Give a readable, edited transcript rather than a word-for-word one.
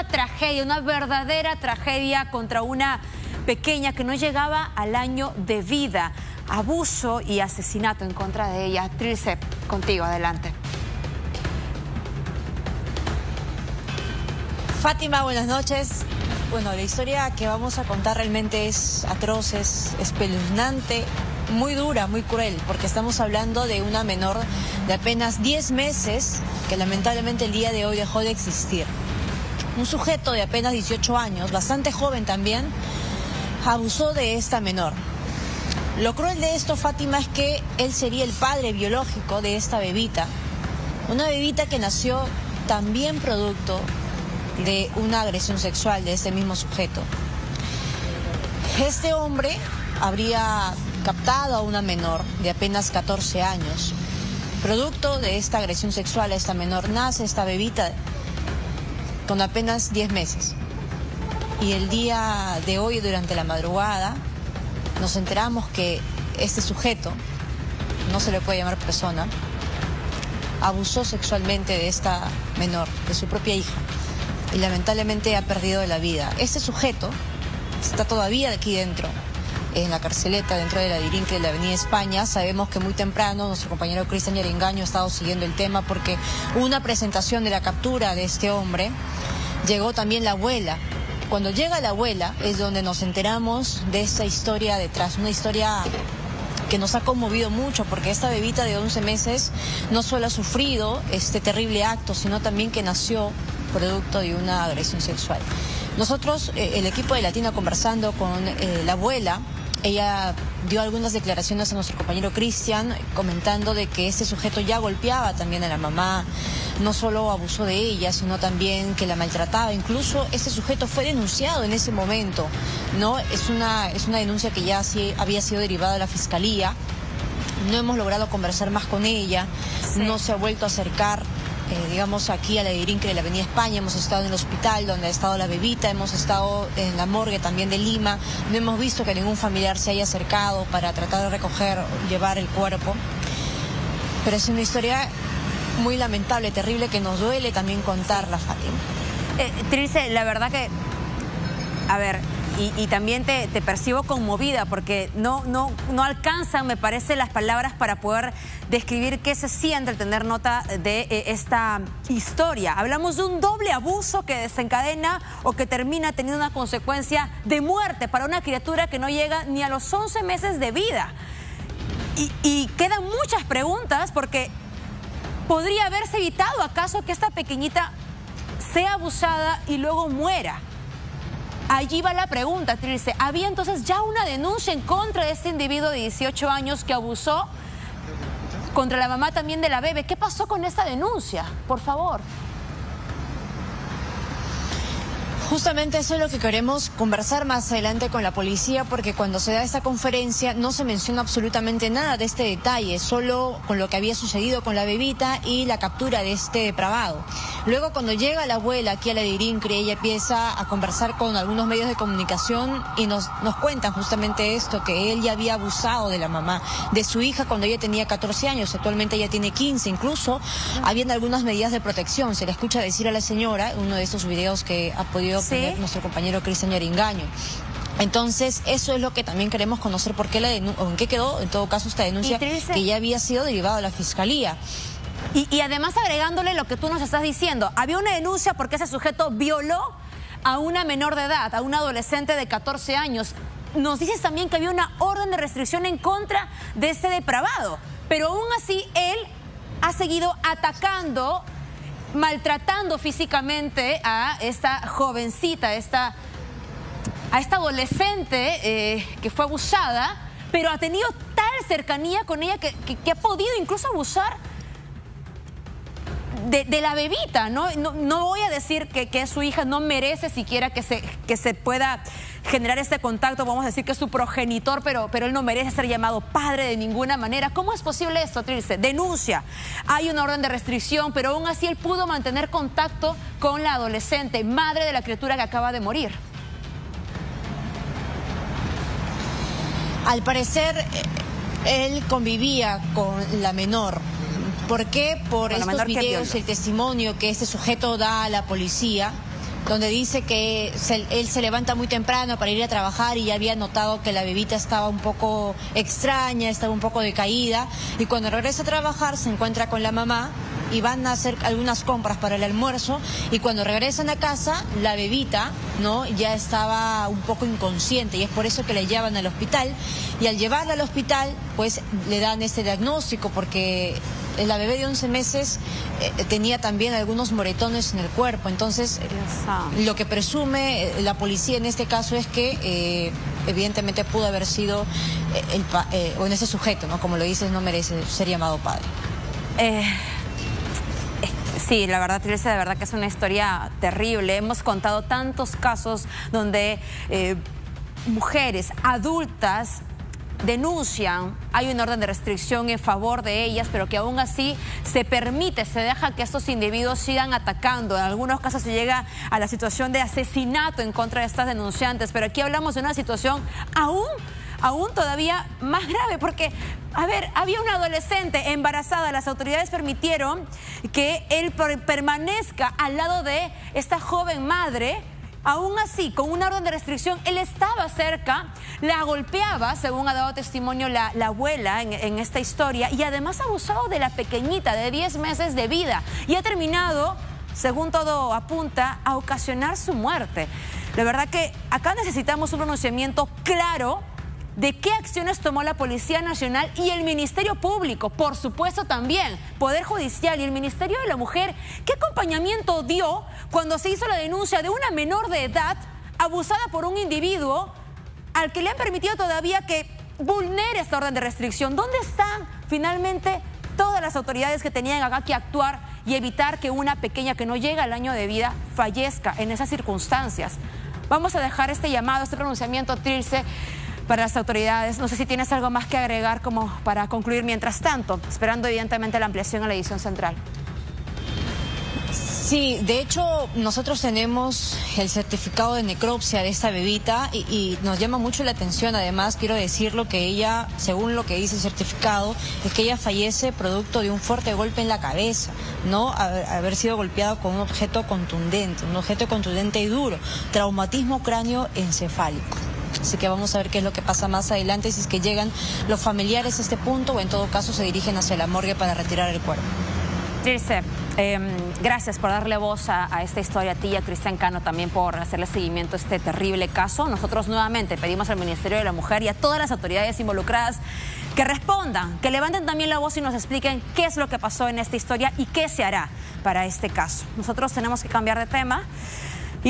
una tragedia, una verdadera tragedia contra una pequeña que no llegaba al año de vida. Abuso y asesinato en contra de ella. Trilce, contigo, adelante. Fátima, buenas noches. Bueno, la historia que vamos a contar realmente es atroz, es espeluznante, muy dura, muy cruel, porque estamos hablando de una menor de apenas 10 meses que lamentablemente el día de hoy dejó de existir. Un sujeto de apenas 18 años, bastante joven también, abusó de esta menor. Lo cruel de esto, Fátima, es que él sería el padre biológico de esta bebita. Una bebita que nació también producto de una agresión sexual de este mismo sujeto. Este hombre habría captado a una menor de apenas 14 años. Producto de esta agresión sexual a esta menor nace esta bebita con apenas 10 meses. Y el día de hoy, durante la madrugada, nos enteramos que este sujeto, no se le puede llamar persona, abusó sexualmente de esta menor, de su propia hija, y lamentablemente ha perdido la vida. Este sujeto está todavía aquí dentro, en la carceleta, dentro de la Dirinque de la Avenida España. Sabemos que muy temprano nuestro compañero Cristian Yaringaño ha estado siguiendo el tema porque hubo una presentación de la captura de este hombre. Llegó también la abuela. Cuando llega la abuela es donde nos enteramos de esta historia detrás, una historia que nos ha conmovido mucho, porque esta bebita de 11 meses no solo ha sufrido este terrible acto, sino también que nació producto de una agresión sexual. Nosotros, el equipo de Latina, conversando con la abuela, ella dio algunas declaraciones a nuestro compañero Cristian, comentando de que este sujeto ya golpeaba también a la mamá, no solo abusó de ella, sino también que la maltrataba. Incluso este sujeto fue denunciado en ese momento, ¿no? Es una denuncia que ya sí había sido derivada a la fiscalía. No hemos logrado conversar más con ella, no se ha vuelto a acercar, digamos, aquí a la Dirinque de la Avenida España. Hemos estado en el hospital donde ha estado la bebita, hemos estado en la morgue también de Lima. No hemos visto que ningún familiar se haya acercado para tratar de recoger, llevar el cuerpo. Pero es una historia muy lamentable, terrible, que nos duele también contarla, Fátima. Trilce, la verdad que, a ver, y también te percibo conmovida, porque no alcanzan, me parece, las palabras para poder describir qué se siente al tener nota de esta historia. Hablamos de un doble abuso que desencadena o que termina teniendo una consecuencia de muerte para una criatura que no llega ni a los 11 meses de vida. Y quedan muchas preguntas, porque ¿podría haberse evitado acaso que esta pequeñita sea abusada y luego muera? Allí va la pregunta, Trilce. ¿Había entonces ya una denuncia en contra de este individuo de 18 años que abusó contra la mamá también de la bebé? ¿Qué pasó con esta denuncia? Por favor. Justamente eso es lo que queremos conversar más adelante con la policía, porque cuando se da esta conferencia no se menciona absolutamente nada de este detalle, solo con lo que había sucedido con la bebita y la captura de este depravado. Luego, cuando llega la abuela aquí a la Dirinque, ella empieza a conversar con algunos medios de comunicación y nos cuentan justamente esto, que él ya había abusado de la mamá, de su hija cuando ella tenía 14 años, actualmente ella tiene 15, incluso habían algunas medidas de protección. Se le escucha decir a la señora, uno de estos videos que ha podido obtener nuestro compañero Cristian Yaringaño. Entonces, eso es lo que también queremos conocer, por qué o en qué quedó, en todo caso, esta denuncia que ya había sido derivada de la fiscalía. Y además, agregándole lo que tú nos estás diciendo, había una denuncia porque ese sujeto violó a una menor de edad, a una adolescente de 14 años. Nos dices también que había una orden de restricción en contra de este depravado, pero aún así él ha seguido atacando, maltratando físicamente a esta jovencita, a esta adolescente que fue abusada, pero ha tenido tal cercanía con ella que ha podido incluso abusar de la bebita, ¿no? No voy a decir que su hija no merece siquiera que se pueda generar este contacto, vamos a decir que es su progenitor, pero él no merece ser llamado padre de ninguna manera. ¿Cómo es posible esto, Trilce? Denuncia, hay una orden de restricción, pero aún así él pudo mantener contacto con la adolescente, madre de la criatura que acaba de morir. Al parecer, él convivía con la menor. ¿Por qué? Por estos videos, el testimonio que este sujeto da a la policía, donde dice que él se levanta muy temprano para ir a trabajar y ya había notado que la bebita estaba un poco extraña, estaba un poco decaída, y cuando regresa a trabajar se encuentra con la mamá y van a hacer algunas compras para el almuerzo, y cuando regresan a casa la bebita, ¿no?, ya estaba un poco inconsciente, y es por eso que la llevan al hospital, y al llevarla al hospital pues le dan este diagnóstico, porque la bebé de 11 meses tenía también algunos moretones en el cuerpo. Entonces lo que presume la policía en este caso es que evidentemente pudo haber sido ese sujeto, ¿no?, como lo dices, no merece ser llamado padre. Sí, la verdad, Trilce, de verdad que es una historia terrible. Hemos contado tantos casos donde mujeres adultas denuncian, hay un orden de restricción en favor de ellas, pero que aún así se permite, se deja que estos individuos sigan atacando. En algunos casos se llega a la situación de asesinato en contra de estas denunciantes, pero aquí hablamos de una situación aún todavía más grave, porque, a ver, había una adolescente embarazada, las autoridades permitieron que él permanezca al lado de esta joven madre. Aún así, con una orden de restricción, él estaba cerca, la golpeaba, según ha dado testimonio la abuela en esta historia, y además ha abusado de la pequeñita de 10 meses de vida, y ha terminado, según todo apunta, a ocasionar su muerte. La verdad que acá necesitamos un pronunciamiento claro de qué acciones tomó la Policía Nacional y el Ministerio Público, por supuesto también Poder Judicial y el Ministerio de la Mujer. ¿Qué acompañamiento dio cuando se hizo la denuncia de una menor de edad abusada por un individuo al que le han permitido todavía que vulnere esta orden de restricción? ¿Dónde están finalmente todas las autoridades que tenían acá que actuar y evitar que una pequeña que no llega al año de vida fallezca en esas circunstancias? Vamos a dejar este llamado, este pronunciamiento, Trilce, para las autoridades. No sé si tienes algo más que agregar como para concluir mientras tanto, esperando evidentemente la ampliación a la edición central. Sí, de hecho nosotros tenemos el certificado de necropsia de esta bebita y nos llama mucho la atención. Además, quiero decirlo que ella, según lo que dice el certificado, es que ella fallece producto de un fuerte golpe en la cabeza, ¿no? Haber sido golpeada con un objeto contundente y duro, traumatismo cráneoencefálico. Así que vamos a ver qué es lo que pasa más adelante, si es que llegan los familiares a este punto o en todo caso se dirigen hacia la morgue para retirar el cuerpo. Trilce, gracias por darle voz a esta historia, a ti y a Cristian Cano también por hacerle seguimiento a este terrible caso. Nosotros nuevamente pedimos al Ministerio de la Mujer y a todas las autoridades involucradas que respondan, que levanten también la voz y nos expliquen qué es lo que pasó en esta historia y qué se hará para este caso. Nosotros tenemos que cambiar de tema.